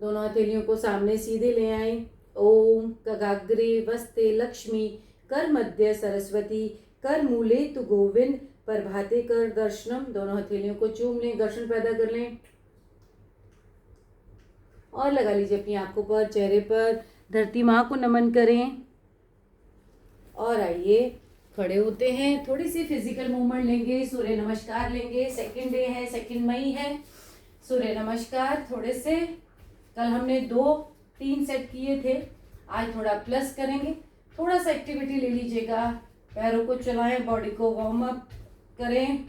दोनों हथेलियों को सामने सीधे ले आए। ओम कगाग्रे वस्ते लक्ष्मी कर मध्य सरस्वती कर मूले तु गोविंद प्रभाते कर दर्शनम। दोनों हथेलियों को चूम लें, घर्षण पैदा कर लें और लगा लीजिए अपनी आंखों पर, चेहरे पर। धरती माँ को नमन करें और आइए खड़े होते हैं। थोड़ी सी फिजिकल मूवमेंट लेंगे, सूर्य नमस्कार लेंगे। सेकंड डे है, 2 मई है। सूर्य नमस्कार थोड़े से, कल हमने 2-3 सेट किए थे, आज थोड़ा प्लस करेंगे। थोड़ा सा एक्टिविटी ले लीजिएगा, पैरों को चलाएं, बॉडी को वार्म अप करें।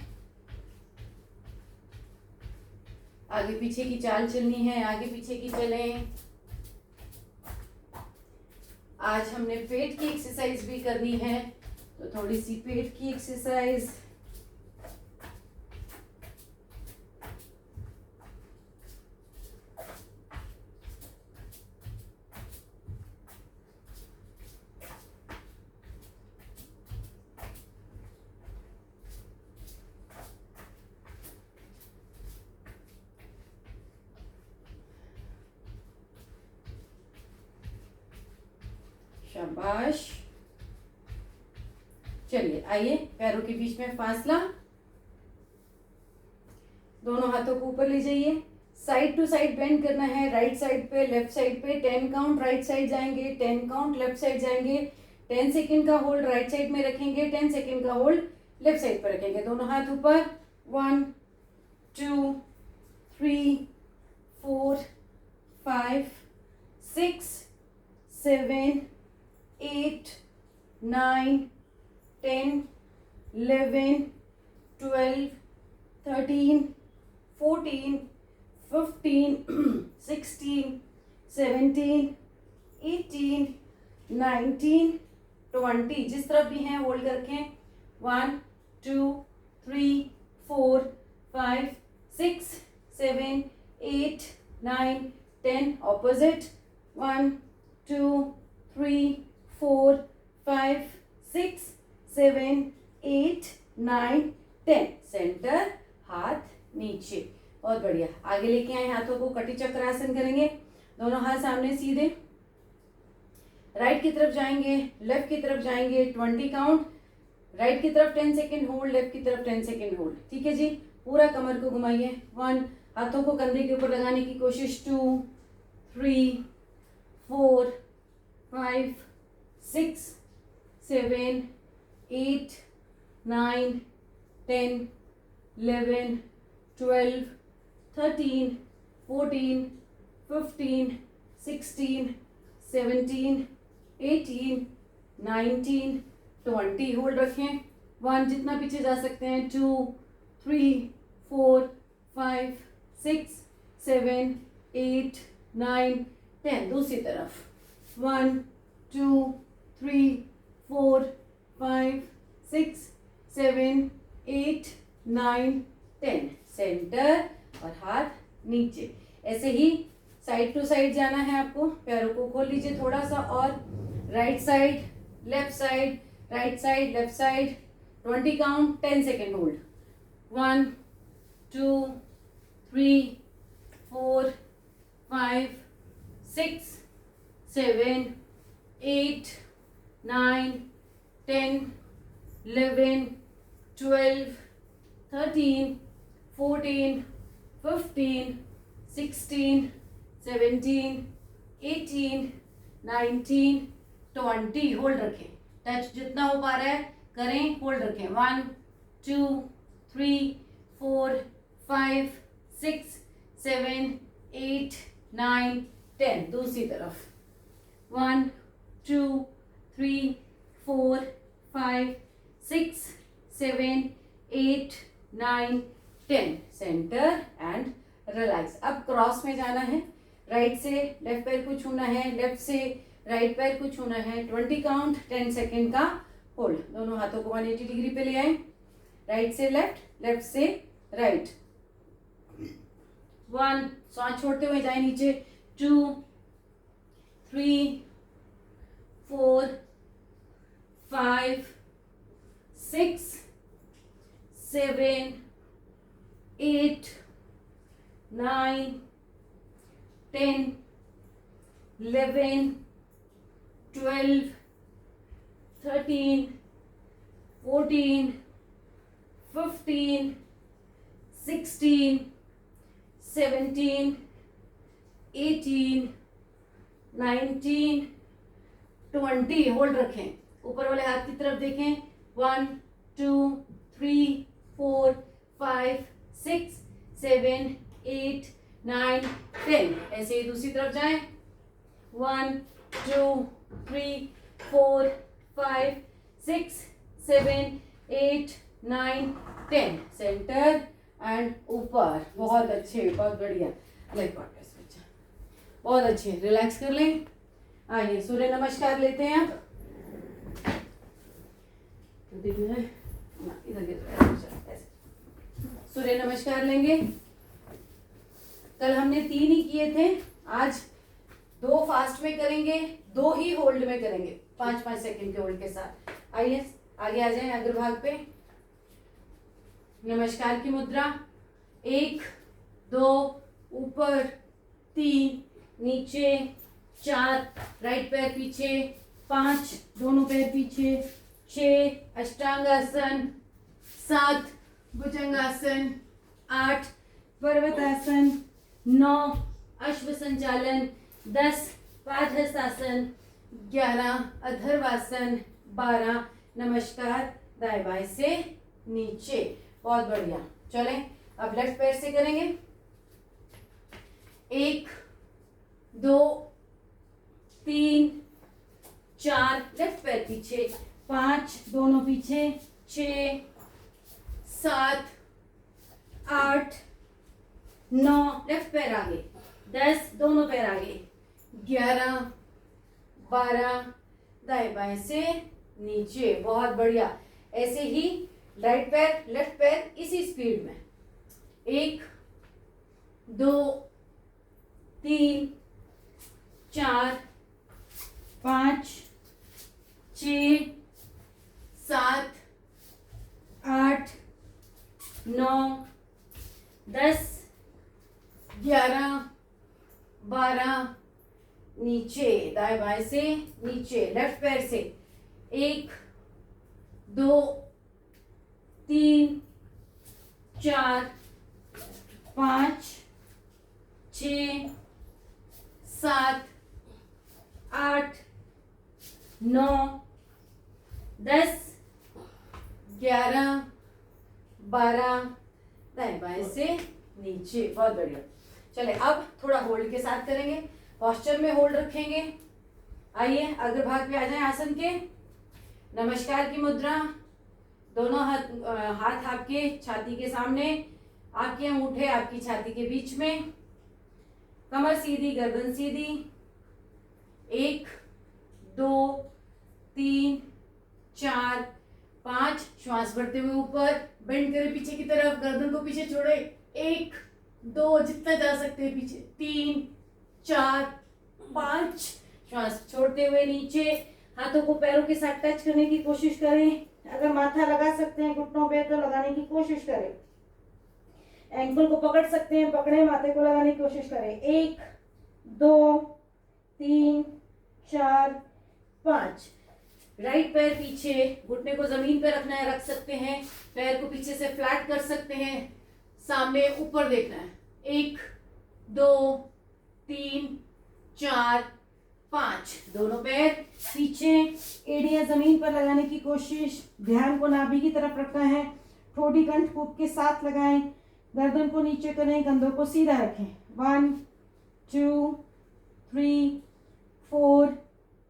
आगे पीछे की चाल चलनी है, आगे पीछे की चलें। आज हमने पेट की एक्सरसाइज भी करनी है, तो थोड़ी सी पेट की एक्सरसाइज। शाबाश। चलिए आइए, पैरों के बीच में फासला, दोनों हाथों को ऊपर ले जाइए। साइड टू साइड बेंड करना है, राइट साइड पे, लेफ्ट साइड पे। 10 काउंट राइट साइड जाएंगे, 10 काउंट लेफ्ट साइड जाएंगे। 10 सेकेंड का होल्ड राइट साइड में रखेंगे, 10 सेकेंड का होल्ड लेफ्ट साइड पर रखेंगे। दोनों हाथ ऊपर। 1 2 3 4 5 6 7 8 9 10 11 12 13 14 15 16 17 18 19 20। जिस तरफ भी हैं होल्ड करके। 1 2 3 4 5 6 7 8 9 10। ऑपोजिट। 1 2 3 4 5 6 7 8 9 10। सेंटर, हाथ नीचे। बहुत बढ़िया। आगे लेके आए हाथों को, कटी चक्र आसन करेंगे। दोनों हाथ सामने सीधे, राइट की तरफ जाएंगे, लेफ्ट की तरफ जाएंगे। 20 काउंट। राइट की तरफ 10 सेकेंड होल्ड, लेफ्ट की तरफ 10 सेकेंड होल्ड। ठीक है जी। पूरा कमर को घुमाइए। 1, हाथों को कंधे के ऊपर लगाने की कोशिश। 2 3 4 5 6 7 8 9 10 11 12 13 14 15 16 17 18 19 20। होल्ड रखें। 1, जितना पीछे जा सकते हैं। 2 3 4 5 6 7 8 9 10। दूसरी तरफ। 1 2 3 4 5 6 7 8 9 10। सेंटर और हाथ नीचे। ऐसे ही साइड टू साइड जाना है आपको। पैरों को खोल लीजिए थोड़ा सा और। Right side, left side, right side, left side. 20 count, 10 second hold. 1 2 3 4 5 6 7 8 9 10 11 12 13 14 15 16 17 18 19 20। Hold रखें। टच जितना हो पा रहा है करें, होल्ड रखें। 1 2 3 4 5 6 7 8 9 10। दूसरी तरफ। 1 2 3 4 5 6 7 8 9 10। Centre and relax. अब क्रॉस में जाना है। राइट से लेफ्ट पैर को छूना है, लेफ्ट से राइट पैर को छूना है। 20 काउंट, 10 सेकेंड का होल्ड। दोनों हाथों को 180 डिग्री पे ले आए। राइट से लेफ्ट, लेफ्ट से राइट। 1, सांस छोड़ते हुए जाए नीचे। 2 3 4 5 6 7 8 9 10 11, 12, 13, 14, 15, 16, 17, 18, 19, 20। होल्ड रखें, ऊपर वाले हाथ की तरफ देखें। 1, 2, 3, 4, 5, 6, 7, 8, 9, 10। ऐसे ही दूसरी तरफ जाएं। 1, 2, 3, 4, 5, 6, 7, 8, 9, 10। सेंटर एंड ऊपर। बहुत अच्छे, बहुत बढ़िया। लेग वापस बच्चा, बहुत अच्छे। रिलैक्स कर लें। आइए सूर्य नमस्कार लेते हैं आप। इधर ऐसे सूर्य नमस्कार लेंगे। कल हमने 3 ही किए थे, आज 2 फास्ट में करेंगे, 2 ही होल्ड में करेंगे, 5-5 सेकंड के होल्ड के साथ। आइए आगे आ जाएं अग्रभाग पे। नमस्कार की मुद्रा। 1, 2 ऊपर, 3 नीचे, 4 राइट पैर पीछे, 5 दोनों पैर पीछे, 6 अष्टांगासन, 7 भुजंगासन, 8 पर्वतासन, 9 अश्व संचालन, 10 पादहस्तासन, 11 अधर्वासन, 12 नमस्कार दाएं बाएं से नीचे। बहुत बढ़िया। चलें अब लेफ्ट पैर से करेंगे। 1, 2, 3, 4 लेफ्ट पैर पीछे, 5 दोनों पीछे, 6 7 8 9 लेफ्ट पैर आगे, 10 दोनों पैर आगे, 11 12 दाएं बाएं से नीचे। बहुत बढ़िया। ऐसे ही राइट पैर लेफ्ट पैर इसी स्पीड में। 1 2 3 4 5 6 7 8 9 10 11 12 नीचे, दाएं बाएं से नीचे। लेफ्ट पैर से 1 2 3 4 5 6 7 8 9 10 11 12 दाएं बाएं से नीचे। बहुत बढ़िया। चले अब थोड़ा होल्ड के साथ करेंगे, पोस्चर में होल्ड रखेंगे। आइए अग्रभाग पे आ जाएं आसन के। नमस्कार की मुद्रा। दोनों हाथ आपके छाती के सामने, आपके अंगूठे आपकी छाती के बीच में, कमर सीधी गर्दन सीधी। 1 2 3 4 5 श्वास भरते हुए ऊपर, बेंड करें पीछे की तरफ, गर्दन को पीछे छोड़े। 1 2 जितना जा सकते हैं पीछे, 3 4 5 श्वास छोड़ते हुए नीचे। हाथों को पैरों के साथ टच करने की कोशिश करें। अगर माथा लगा सकते हैं घुटनों पे तो लगाने की कोशिश करें। एंकल को पकड़ सकते हैं, पकड़े, माथे को लगाने की कोशिश करें। 1 2 3 4 5। राइट पैर पीछे, घुटने को जमीन पे रखना है, रख सकते हैं। पैर को पीछे से फ्लैट कर सकते हैं, सामने ऊपर देखना है। 1 2 3 4 5। दोनों पैर पीछे, एड़ियां जमीन पर लगाने की कोशिश। ध्यान को नाभि की तरफ रखना है। ठोड़ी कंठ कूप के साथ लगाएं। गर्दन को नीचे करें, कंधों को सीधा रखें। 1 2 3 4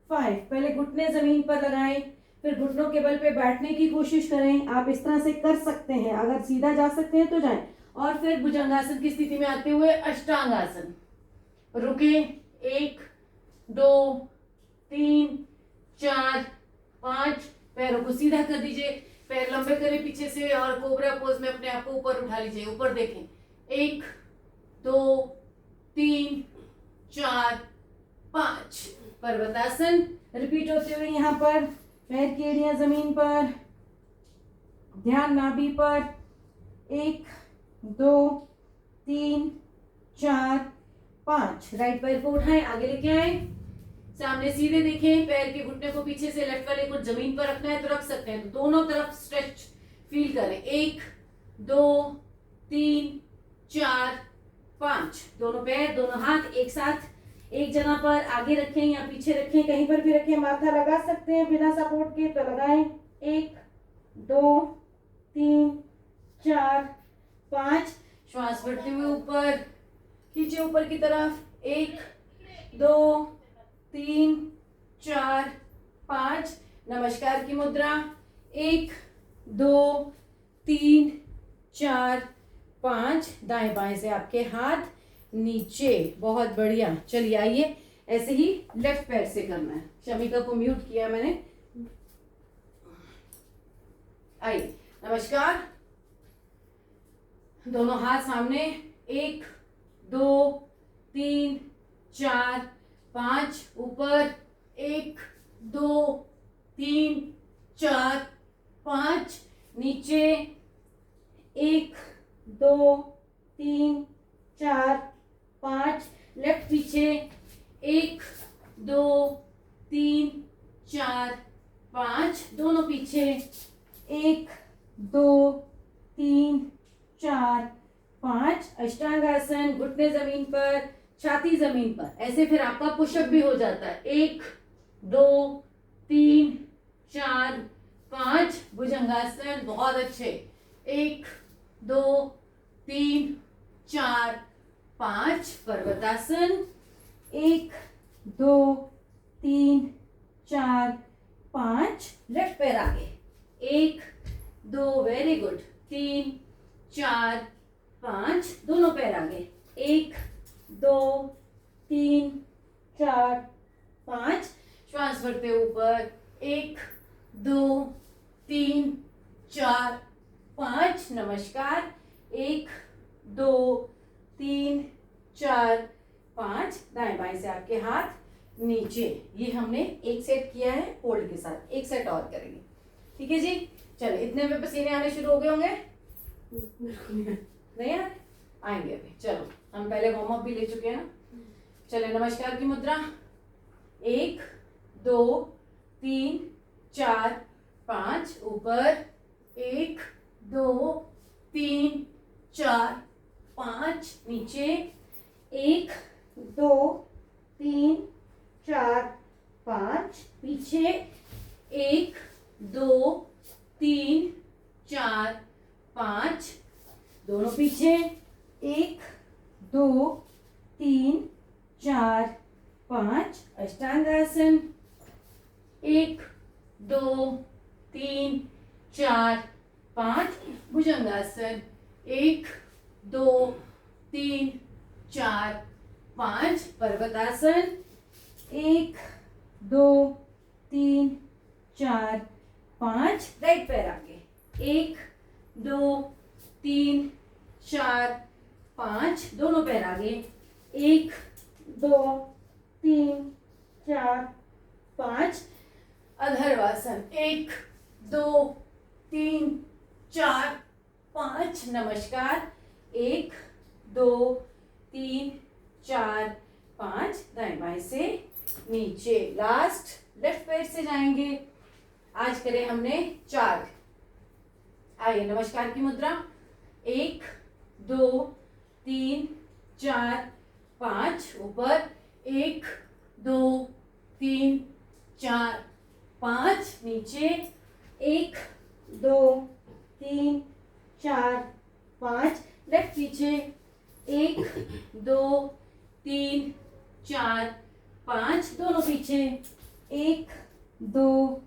5। पहले घुटने जमीन पर लगाएं, फिर घुटनों के बल पे बैठने की कोशिश करें। आप इस तरह से कर सकते हैं, अगर सीधा जा सकते हैं तो जाएं। और फिर भुजंगासन की स्थिति में आते हुए अष्टांगासन। रुके। 1 2 3 4 5। पैरों को सीधा कर दीजिए, पैर लंबे करें पीछे से और कोबरा पोज में अपने आप को ऊपर उठा लीजिए। ऊपर देखें। 1 2 3 4 5। पर्वतासन रिपीट होते हुए यहाँ पर पैर की एड़ियां जमीन पर, ध्यान नाभि पर। 1 2 3 4 5। राइट पैर को उठाएं, आगे लेके आए। सामने सीधे देखें, पैर के घुटने को पीछे से लेफ्ट वाले को जमीन पर रखना है तो रख सकते हैं, तो दोनों तरफ स्ट्रेच फील करें। 1 2 3 4 5, दोनों पैर दोनों हाथ एक साथ एक जगह पर आगे रखें या पीछे रखें, कहीं पर भी रखें, माथा लगा सकते हैं बिना सपोर्ट के तो लगाएं। 1 2 3 4 5, श्वास बढ़ते हुए ऊपर खींचे ऊपर की तरफ। 1 2 3 4 5, नमस्कार की मुद्रा। 1 2 3 4 5, दाएं बाएं से आपके हाथ नीचे, बहुत बढ़िया। चलिए आइए, ऐसे ही लेफ्ट पैर से करना है। शमिका को म्यूट किया मैंने। आइए, नमस्कार, दोनों हाथ सामने। 1 2 3 4 5, ऊपर। 1 2 3 4 5, नीचे। 1 2 3 4 5, लेफ्ट पीछे। 1 2 3 4 5, दोनों पीछे। 1 2 3 4 5, अष्टांगासन, घुटने जमीन पर, छाती जमीन पर। ऐसे फिर आपका पुशअप भी हो जाता है। 1 2 3 4 5, भुजंगासन, बहुत अच्छे। 1 2 3 4 5, पर्वतासन। 1 2 3 4 5, लेफ्ट पैर आगे। 1 2, वेरी गुड। 3 4 5, दोनों पैर आगे। 1 2 3 4 5, श्वास भरते ऊपर। 1 2 3 4 5, नमस्कार। 1 2 3 4 5, दाएं बाएं से आपके हाथ नीचे। ये हमने एक सेट किया है होल्ड के साथ, एक सेट और करेंगे, ठीक है जी। चलो, इतने में पसीने आने शुरू हो गए होंगे? नहीं आ आएंगे अभी। चलो, हम पहले वार्म अप भी ले चुके हैं ना। चले, नमस्कार की मुद्रा। 1 2 3 4 5, ऊपर। 1 2 3 4 5, नीचे। 1 2 3 4 5, पीछे। 1 2 3 4 5, दोनों पीछे। 1 2 3 4 5, अष्टांगासन। 1 2 3 4 5, भुजंगासन। 1 2 3 4 5, पर्वतासन। 1 2 3 4 5, राइट पैर आगे। 1 2 3 4 5, दोनों पैर आगे। 1 2 3 4 5, अधर्वासन। 1 2 3 4 5, नमस्कार। 1 2 3 4 5, दाएं बाएं से नीचे। लास्ट लेफ्ट पैर से जाएंगे। आज करें हमने 4। आइए, नमस्कार की मुद्रा। 1 2 3 4 5, ऊपर। 1 2 3 4 5, नीचे। 1 2 3 4 5, लेफ्ट पीछे। 1 2 3 4 5, दोनों पीछे। 1 2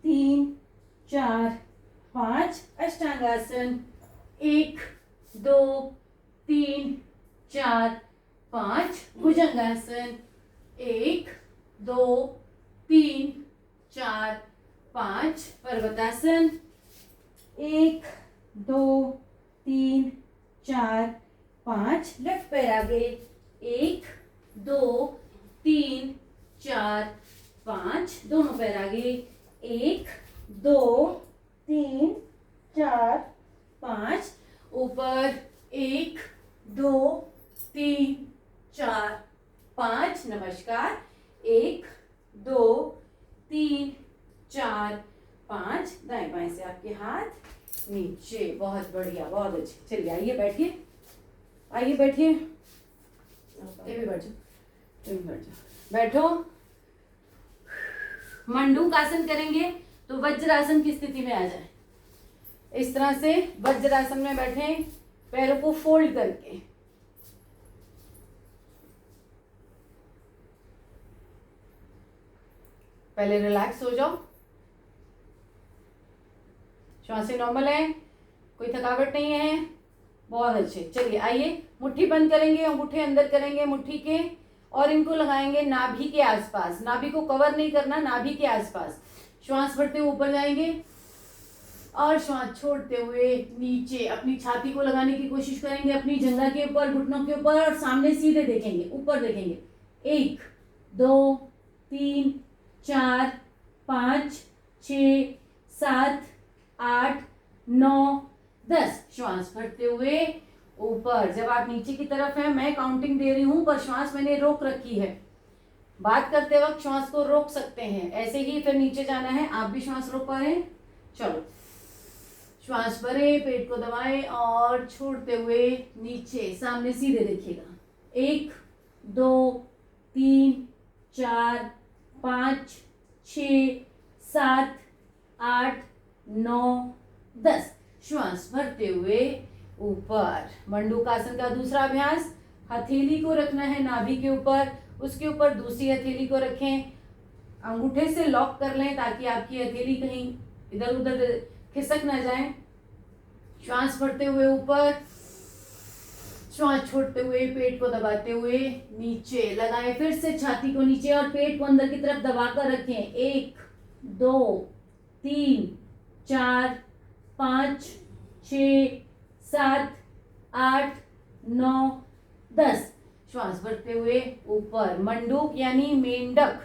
3 4 5, अष्टांगासन। 1 2 3 4 5, भुजंगासन। 1 2 3 4 5, पर्वतासन। 1 2 3 4 5, लेफ्ट पैर आगे। 1 2 3 4 5, दोनों पैर आगे। 1 2 3 4 5, ऊपर। 1 2 3 4 5, नमस्कार। 1 2 3 4 5, दाएं बाएं से आपके हाथ नीचे, बहुत बढ़िया, बहुत अच्छे। चलिए आइए बैठिए, आइए बैठिए, ये भी बैठ जाओ, ये भी बैठ जाओ, बैठो। मंडूक आसन करेंगे तो वज्रासन की स्थिति में आ जाए। इस तरह से वज्रासन में बैठे, पैरों को फोल्ड करके। पहले रिलैक्स हो जाओ, श्वासें नॉर्मल है, कोई थकावट नहीं है, बहुत अच्छे। चलिए आइए, मुट्ठी बंद करेंगे, अंगूठे अंदर करेंगे मुट्ठी के, और इनको लगाएंगे नाभि के आसपास। नाभि को कवर नहीं करना, नाभि के आसपास। श्वास भरते हुए ऊपर जाएंगे और श्वास छोड़ते हुए नीचे अपनी छाती को लगाने की कोशिश करेंगे, अपनी जंघा के ऊपर, घुटनों के ऊपर, और सामने सीधे देखेंगे, ऊपर देखेंगे। 1 2 3 4 5 6 7 8 9 10। श्वास भरते हुए ऊपर। जब आप नीचे की तरफ हैं, मैं काउंटिंग दे रही हूं, पर श्वास मैंने रोक रखी है। बात करते वक्त श्वास को रोक सकते हैं, ऐसे ही फिर नीचे जाना है। आप भी श्वास रोक पा रहे हैं? चलो, श्वास भरें, पेट को दबाएं और छोड़ते हुए नीचे, सामने सीधे देखिएगा। 1 2 3 4 5 6 7 8 9 10। श्वास भरते हुए ऊपर। मंडूकासन का दूसरा अभ्यास, हथेली को रखना है नाभि के ऊपर, उसके ऊपर दूसरी हथेली को रखें, अंगूठे से लॉक कर लें ताकि आपकी हथेली कहीं इधर उधर खिसक ना जाए। श्वास भरते हुए ऊपर, श्वास छोड़ते हुए पेट को दबाते हुए नीचे लगाएं। फिर से छाती को नीचे और पेट को अंदर की तरफ दबाकर रखें। 1 2 3 4 5 6 7 8 9 10। श्वास भरते हुए ऊपर। मंडूक यानी मेंढक,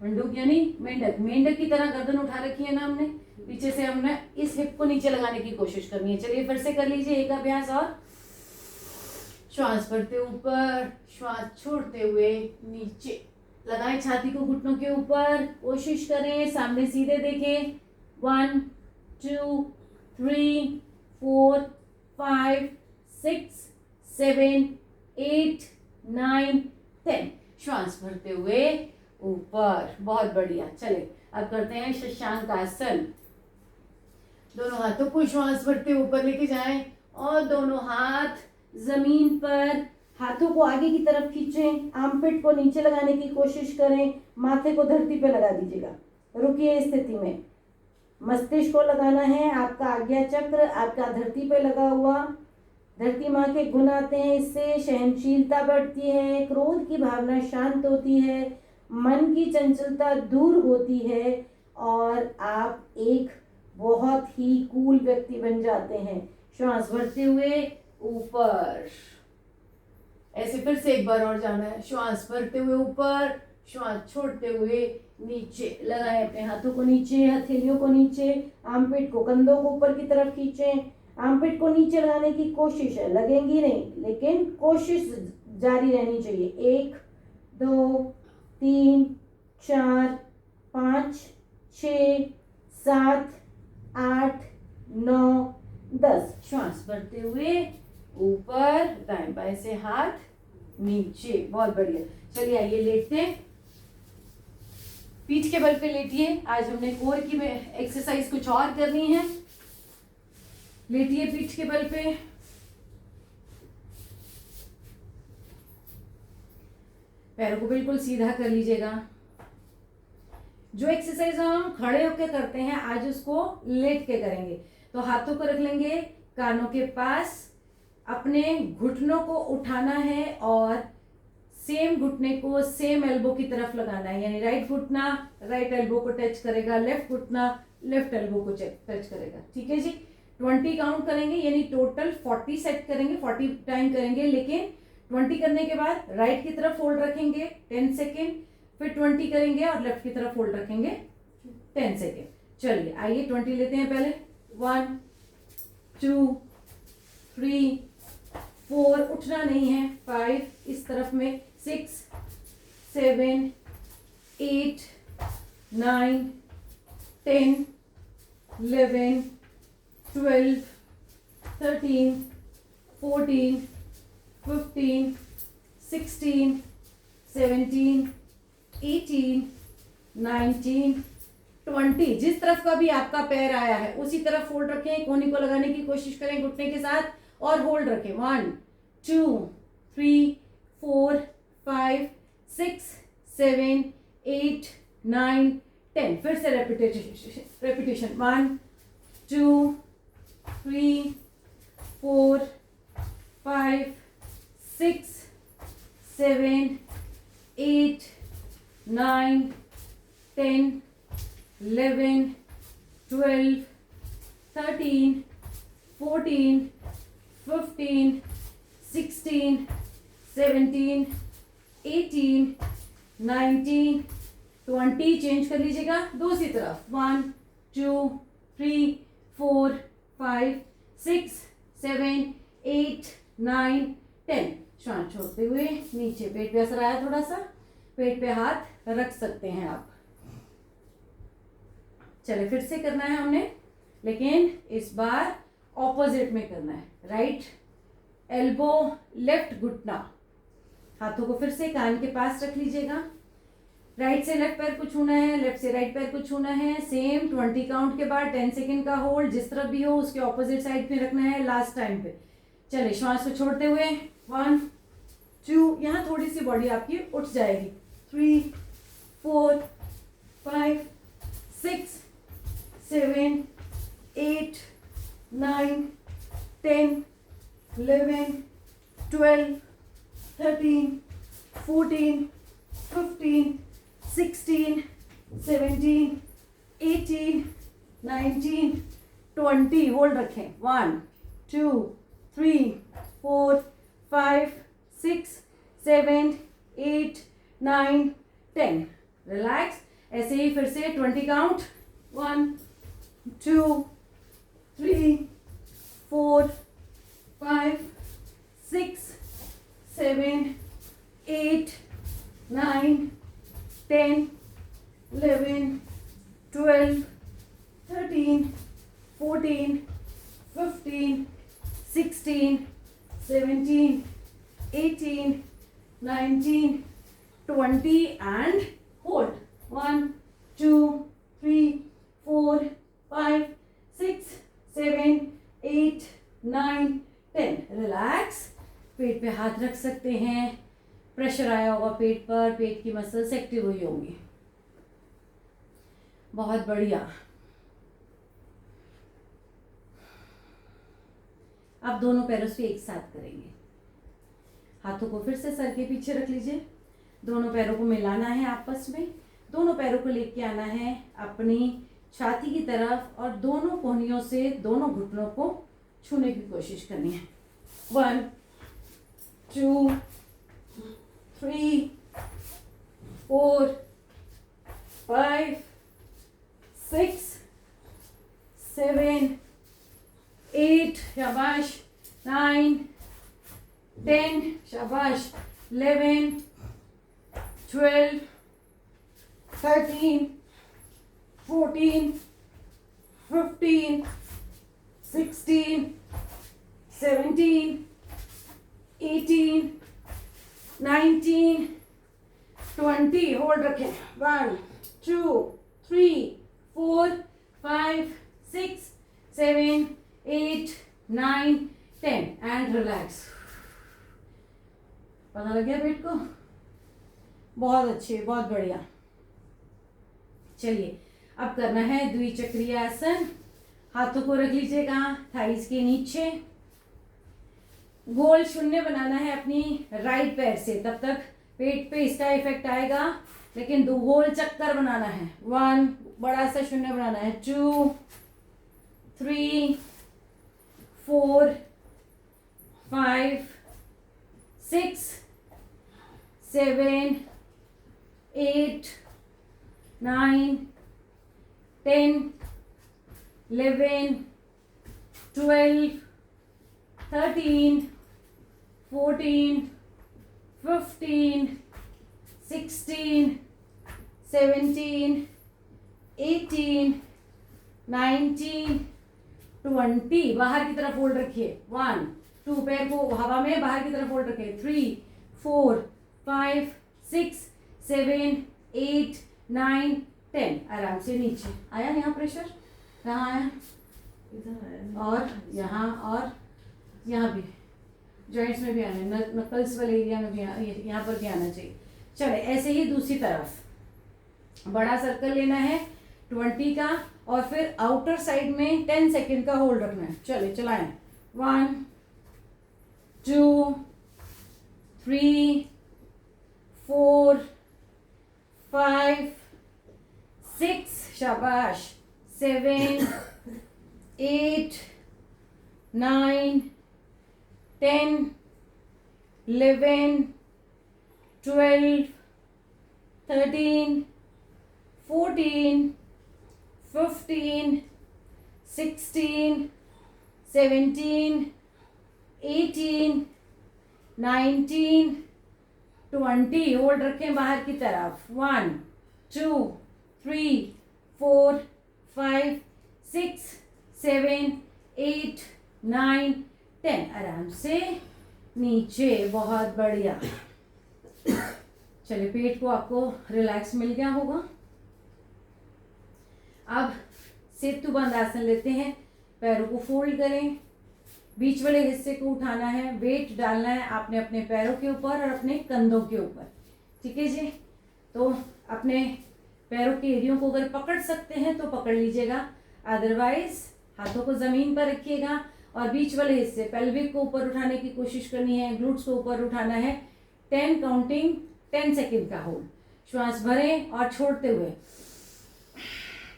मंडूक यानी मेंढक, मेंढक की तरह गर्दन उठा रखी है ना हमने, पीछे से हमने इस हिप को नीचे लगाने की कोशिश करनी है। चलिए फिर से कर लीजिए एक अभ्यास और। श्वास भरते ऊपर, श्वास छोड़ते हुए नीचे लगाएं छाती को घुटनों के ऊपर, कोशिश करें सामने सीधे देखें। 1 2 3 4 5 6 7 8 9 10। श्वास भरते हुए ऊपर, बहुत बढ़िया। चले अब करते हैं शशांक आसन। दोनों हाथों को श्वास भरते ऊपर लेके जाएं और दोनों हाथ जमीन पर, हाथों को आगे की तरफ खींचें, आर्मपिट को नीचे लगाने की कोशिश करें, माथे को धरती पे लगा दीजिएगा। रुकिए इस स्थिति में। मस्तिष्क को लगाना है, आपका आज्ञा चक्र आपका धरती पे लगा हुआ। धरती माँ के गुण आते हैं, इससे सहनशीलता बढ़ती है, क्रोध की भावना शांत होती है, मन की चंचलता दूर होती है और आप एक बहुत ही कूल व्यक्ति बन जाते हैं। श्वास भरते हुए ऊपर, ऐसे फिर से एक बार और जाना है। श्वास भरते हुए ऊपर, श्वास छोड़ते हुए नीचे लगाएं अपने हाथों को नीचे, हथेलियों को नीचे, आर्मपिट को, कंधों को ऊपर की तरफ खींचें। आर्मपिट को नीचे लगाने की कोशिश है, लगेंगी नहीं लेकिन कोशिश जारी रहनी चाहिए। 1 2 3 4 5 6 7 8 9 10। श्वास भरते हुए ऊपर, दाएं बाएं से हाथ नीचे, बहुत बढ़िया। चलिए आइए लेटते हैं, पीठ के बल पे लेटिए। आज हमने कोर की एक्सरसाइज कुछ और करनी है। लेटिए पीठ के बल पे, पैरों को बिल्कुल सीधा कर लीजिएगा। जो एक्सरसाइज हम खड़े होकर करते हैं आज उसको लेट के करेंगे। तो हाथों को रख लेंगे कानों के पास, अपने घुटनों को उठाना है और सेम घुटने को सेम एल्बो की तरफ लगाना है, यानी राइट घुटना राइट एल्बो को टच करेगा, लेफ्ट घुटना लेफ्ट एल्बो को टच करेगा। ठीक है जी, 20 काउंट करेंगे, यानी टोटल 40 सेट करेंगे, 40 टाइम करेंगे। लेकिन 20 करने के बाद राइट की तरफ फोल्ड रखेंगे 10 सेकेंड, फिर 20 करेंगे और लेफ्ट की तरफ फोल्ड रखेंगे 10 सेकेंड। चलिए आइए 20 लेते हैं पहले। 1 2 3 4, उठना नहीं है, 5 इस तरफ में, 6 7 8, 9, 10, 11, 12, 13, 14, 15, 16, 17, 18, 19, 20। जिस तरफ का भी आपका पैर आया है उसी तरफ फोल्ड रखें, कोहनी को लगाने की कोशिश करें घुटने के साथ और होल्ड रखें। 1, 2, 3, 4, 5, 6, 7, 8, 9, 10। फिर से रेपिटेशन 1, 2, 3, 4, 5, 6, 7, 8, 9, 10, 11, 12, 13, 14, 15, 16, 17, 18, 19, 20। चेंज कर लीजिएगा दूसरी तरफ। 1, 2, 3, 4, 5, 6, 7, 8, 9, 10। श्वास छोड़ते हुए नीचे, पेट पे असर आया थोड़ा सा, पेट पे हाथ रख सकते हैं आप। चले फिर से करना है हमने, लेकिन इस बार ऑपोजिट में करना है। राइट एल्बो, लेफ्ट घुटना, हाथों को फिर से कान के पास रख लीजिएगा। राइट से लेफ्ट पैर को छूना है, लेफ्ट से राइट पैर को छूना है। सेम 20 काउंट के बाद 10 सेकेंड का होल्ड, जिस तरफ भी हो उसके ऑपोजिट साइड पे रखना है लास्ट टाइम पे। चलिए श्वास को छोड़ते हुए 1, 2, यहाँ थोड़ी सी बॉडी आपकी उठ जाएगी। 3, 4, 5, 6, 7, 8, 9, 10, 11, 12, 13, 14, 15, 16, 17, 18, 19, 20। होल्ड रखें। 1, 2, 3, 4, 5, 6, 7, 8, 9, 10। रिलैक्स। ऐसे ही फिर से 20 काउंट। 1, 2, 3, 4, 5, 6, 7, 8, 9, 10, 11, 12, 13, 14, 15, 16, 17, 18, 19, 20 and hold. 1, 2, 3, 4, 5, 6, 7, 8, 9, 10। रिलैक्स। पेट पे हाथ रख सकते हैं। प्रेशर आया होगा पेट पर, पेट की मसल्स एक्टिव हुई होंगी। बहुत बढ़िया। अब दोनों पैरों से एक साथ करेंगे। हाथों को फिर से सर के पीछे रख लीजिए। दोनों पैरों को मिलाना है आपस में। दोनों पैरों को लेके आना है अपनी छाती की तरफ और दोनों कोहनियों से दोनों घुटनों को छूने की कोशिश करनी है। 1, 2, 3, 4, 5, 6, 7, 8, शाबाश, 9, 10, शाबाश, 11, 12, 13, 14, 15, 16, 17, 18, 19, 20। होल्ड रखें। 1, 2, 3, 4, 5, 6, 7, 8, 9, 10 एंड रिलैक्स। पता लग गया पेट को? बहुत अच्छे, बहुत बढ़िया। चलिए अब करना है द्विचक्रीय आसन। हाथों को रख लीजिएगा थाइस के नीचे। गोल शून्य बनाना है अपनी राइट पैर से, तब तक पेट पे इसका इफेक्ट आएगा, लेकिन दो गोल चक्कर बनाना है। 1, बड़ा सा शून्य बनाना है। 2, 3, 4, 5, 6, 7, 8, 9, 10, 11, 12, 13, 14, 15, 16, 17, 18, 19, 20, बाहर की तरफ होल्ड रखिए, 1, 2, पैर को हवा में बाहर की तरफ होल्ड रखिए, 3, 4, 5, 6, 7, 8, 9, 10, आराम से नीचे आया। यहाँ प्रेशर कहाँ आया, और यहाँ भी जॉइंट्स में भी आना है, नकल्स वाले एरिया में भी यहाँ पर भी आना चाहिए। चले ऐसे ही दूसरी तरफ बड़ा सर्कल लेना है 20 का, और फिर आउटर साइड में 10 सेकेंड का होल्ड रखना है। चले चलाएं, 1, 2, 3, 4, 5, 6, शाबाश, 7, 8, 9, 10, 11, 12, 13, 14, 15, 16, 17, 18, 19, 20, होल्ड रखें बाहर की तरफ, 1, 2, 3, 4, 5, 6, 7, 8, 9, 10, आराम से नीचे, बहुत बढ़िया। चलिए पेट को आपको रिलैक्स मिल गया होगा। अब सेतु बंद आसन लेते हैं, पैरों को फोल्ड करें, बीच वाले हिस्से को उठाना है, वेट डालना है आपने अपने पैरों के ऊपर और अपने कंधों के ऊपर, ठीक है जी। तो अपने पैरों के एरियो को अगर पकड़ सकते हैं तो पकड़ लीजिएगा, अदरवाइज हाथों को जमीन पर रखिएगा और बीच वाले हिस्से पेल्विक को ऊपर उठाने की कोशिश करनी है, ग्लूट्स को ऊपर उठाना है। 10 काउंटिंग, 10 सेकेंड का होल्ड, श्वास भरें और छोड़ते हुए,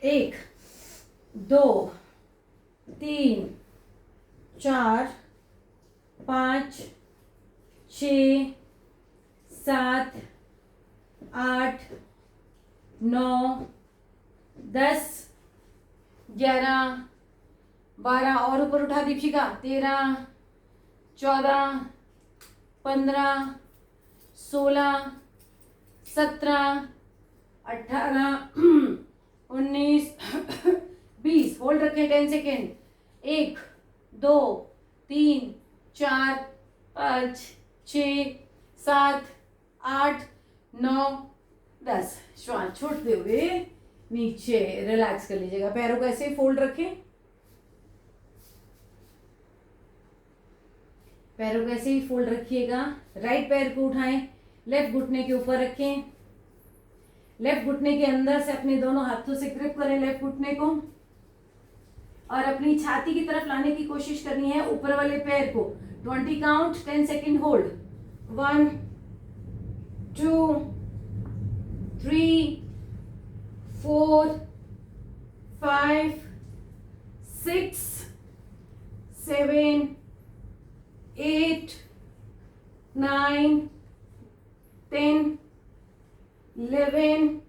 1, 2, 3, 4, 5, 6, 7, 8, 9, 10, 11, 12, और ऊपर उठा दीपिका, 13, 14, 15, 16, 17, 18, 19, 20, होल्ड रखें 10 सेकेंड, 1, 2, 3, 4, 5, 6, 7, 8, 9, 10, श्वास छोड़ते हुए नीचे रिलैक्स कर लीजिएगा। पैरों को ऐसे फोल्ड रखें, पैरों को ऐसे ही फोल्ड रखिएगा। राइट पैर को उठाएं, लेफ्ट घुटने के ऊपर रखें, लेफ्ट घुटने के अंदर से अपने दोनों हाथों से ग्रिप करें लेफ्ट घुटने को और अपनी छाती की तरफ लाने की कोशिश करनी है ऊपर वाले पैर को। 20 count, 10 second hold, 1, 2, 3, 4, 5, 6, 7, 8, 9, 10, 11,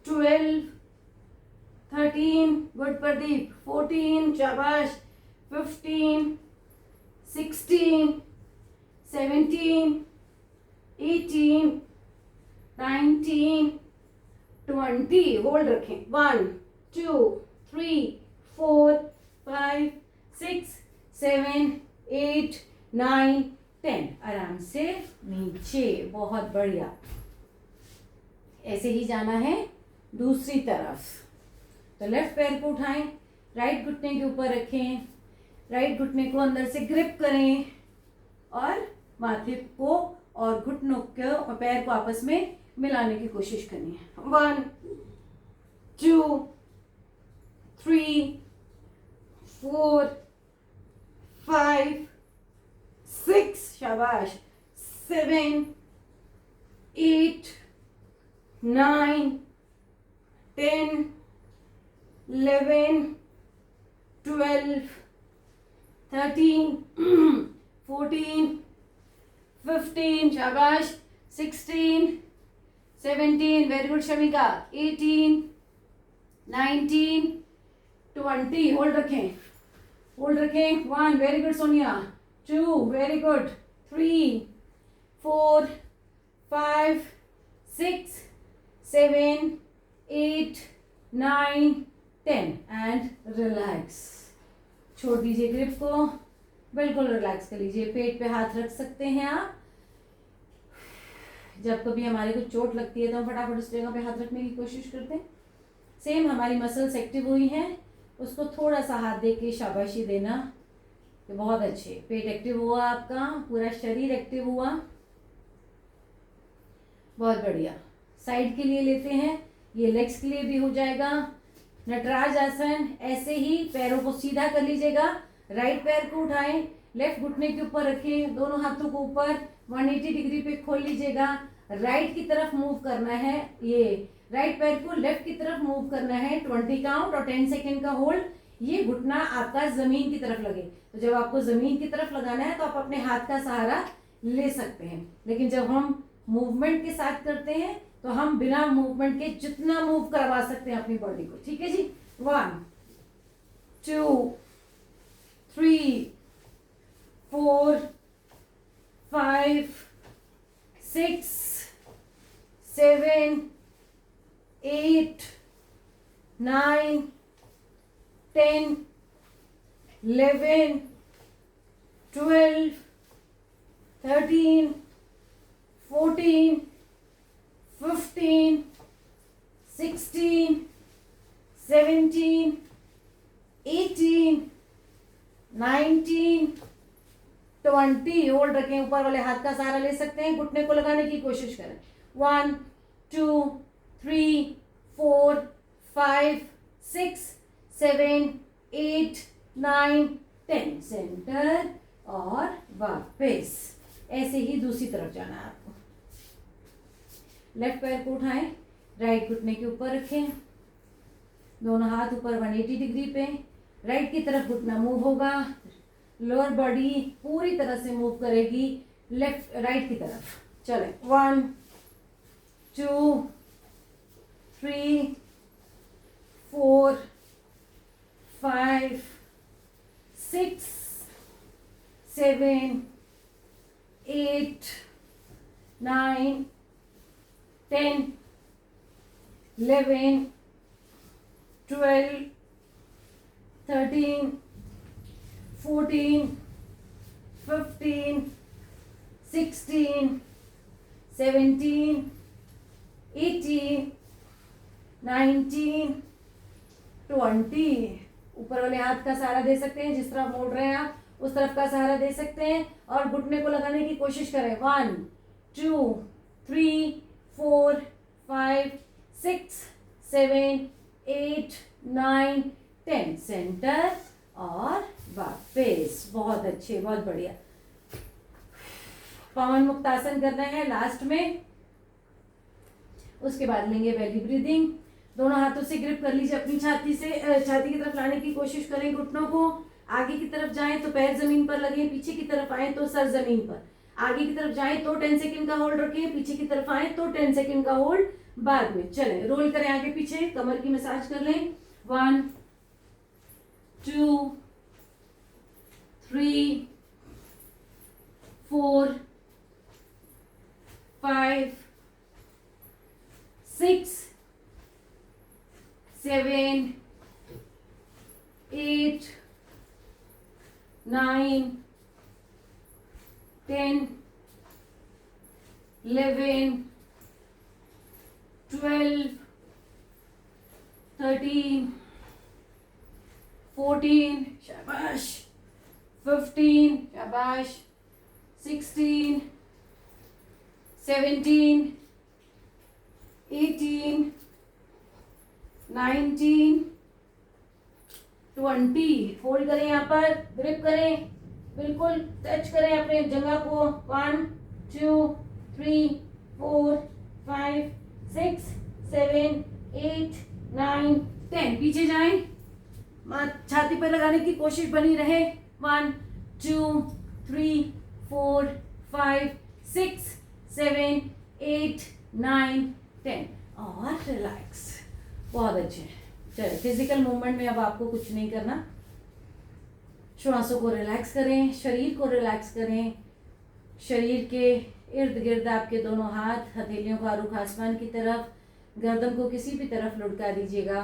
12, 13, good Pradeep, 14, शाबाश, 15, 16, 17, 18, 19, 20, होल्ड रखें, 1, 2, 3, 4, 5, 6, 7, 8, 9, 10, आराम से नीचे, बहुत बढ़िया। ऐसे ही जाना है दूसरी तरफ। तो लेफ्ट पैर को उठाएं, राइट घुटने के ऊपर रखें, राइट घुटने को अंदर से ग्रिप करें और माथे को और घुटनों को और पैर को आपस में मिलाने की कोशिश करनी है। 1, 2, 3, 4, 5, 6, शाबाश, 7, 8, 9, 10, 11, 12, 13, 14, 15, शाबाश, 16, 17, वेरी गुड शमिका, 18, 19, 20, होल्ड रखें, होल्ड रखें, 1, very good Sonia, 2, very good, 3, 4, 5, 6, 7, छोड़ दीजिए ग्रिप को, बिल्कुल रिलैक्स कर लीजिए। पेट पे हाथ रख सकते हैं आप। जब कभी हमारे को चोट लगती है तो हम फटाफट उस जगह पे हाथ रखने की कोशिश करते हैं। सेम हमारी मसल्स एक्टिव हुई हैं, उसको थोड़ा सा हाथ दे के शाबाशी देना कि बहुत अच्छे। पेट एक्टिव हुआ आपका, पूरा शरीर एक्टिव हुआ, बहुत बढ़िया। साइड के लिए लेते हैं, ये लेग्स के लिए भी हो जाएगा। नटराज आसन, ऐसे ही पैरों को सीधा कर लीजिएगा। राइट पैर को उठाएं, लेफ्ट घुटने के ऊपर रखें, दोनों हाथों को ऊपर 180 डिग्री पे खोल लीजिएगा। राइट की तरफ मूव करना है, ये राइट पैर को लेफ्ट की तरफ मूव करना है। 20 काउंट और 10 सेकेंड का होल्ड। ये घुटना आपका जमीन की तरफ लगे, तो जब आपको जमीन की तरफ लगाना है तो आप अपने हाथ का सहारा ले सकते हैं, लेकिन जब हम मूवमेंट के साथ करते हैं तो हम बिना मूवमेंट के जितना मूव करवा सकते हैं अपनी बॉडी को। ठीक है जी। 1 2 3 4 5 6 7 8 9 10 11 12 13 14 15 16 17 18 19 20। होल्ड रखें, ऊपर वाले हाथ का सहारा ले सकते हैं, घुटने को लगाने की कोशिश करें। 1 2 3 4 5 6 7 8 9 10। सेंटर और वापस। ऐसे ही दूसरी तरफ जाना है आपको। लेफ्ट पैर को उठाएं, राइट घुटने के ऊपर रखें, दोनों हाथ ऊपर 180 डिग्री पे। राइट की तरफ घुटना मूव होगा, लोअर बॉडी पूरी तरह से मूव करेगी लेफ्ट राइट की तरफ। चलें, 1 2 3 4 5 6 7 8 9 10 11 12 13 14 15 16 17 18 19 20। ऊपर वाले हाथ का सहारा दे सकते हैं, जिस तरफ मोड़ रहे हैं आप उस तरफ का सहारा दे सकते हैं और घुटने को लगाने की कोशिश करें। 1 2 3 4 5 6 7 8 9 10। सेंटर और वापस। बहुत अच्छे, बहुत बढ़िया। पवन मुक्त आसन करना है लास्ट में, उसके बाद लेंगे बेली ब्रीदिंग। दोनों हाथों से ग्रिप कर लीजिए अपनी छाती से, छाती की तरफ लाने की कोशिश करें। घुटनों को आगे की तरफ जाएं तो पैर जमीन पर लगे, पीछे की तरफ आए तो सर जमीन पर। आगे की तरफ जाएं तो 10 सेकंड का होल्ड रखें, पीछे की तरफ आए तो 10 सेकंड का होल्ड बाद में। चलें, रोल करें आगे पीछे, कमर की मसाज कर लें। 1 2 3 4 5 6 7 8 9 10 11 12 13 14 शाबाश 15 शाबाश 16 17 18 19 20। होल्ड करें, यहाँ पर ग्रिप करें, बिल्कुल टच करें अपने जगह को। 1 2 3 4 5 6 7 8 9 10। पीछे जाएं, छाती पर लगाने की कोशिश बनी रहे। 1 2 3 4 5 6 7 8 9 10 और रिलैक्स। बहुत अच्छे। चलिए, फिजिकल मूवमेंट में अब आपको कुछ नहीं करना। श्वासों को रिलैक्स करें, शरीर को रिलैक्स करें। शरीर के इर्द गिर्द आपके दोनों हाथ, हथेलियों का रुख आसमान की तरफ, गर्दन को किसी भी तरफ लुढ़का दीजिएगा।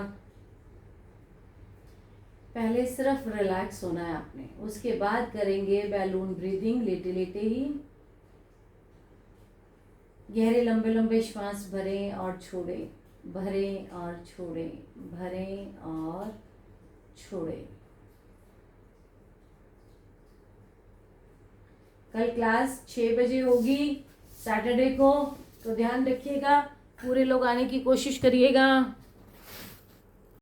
पहले सिर्फ रिलैक्स होना है आपने, उसके बाद करेंगे बैलून ब्रीदिंग, लेटे लेटे ही। गहरे लंबे लंबे श्वास भरें और छोड़ें, भरें और छोड़ें, भरें और छोड़ें। कल क्लास 6 बजे होगी सैटरडे को, तो ध्यान रखिएगा, पूरे लोग आने की कोशिश करिएगा।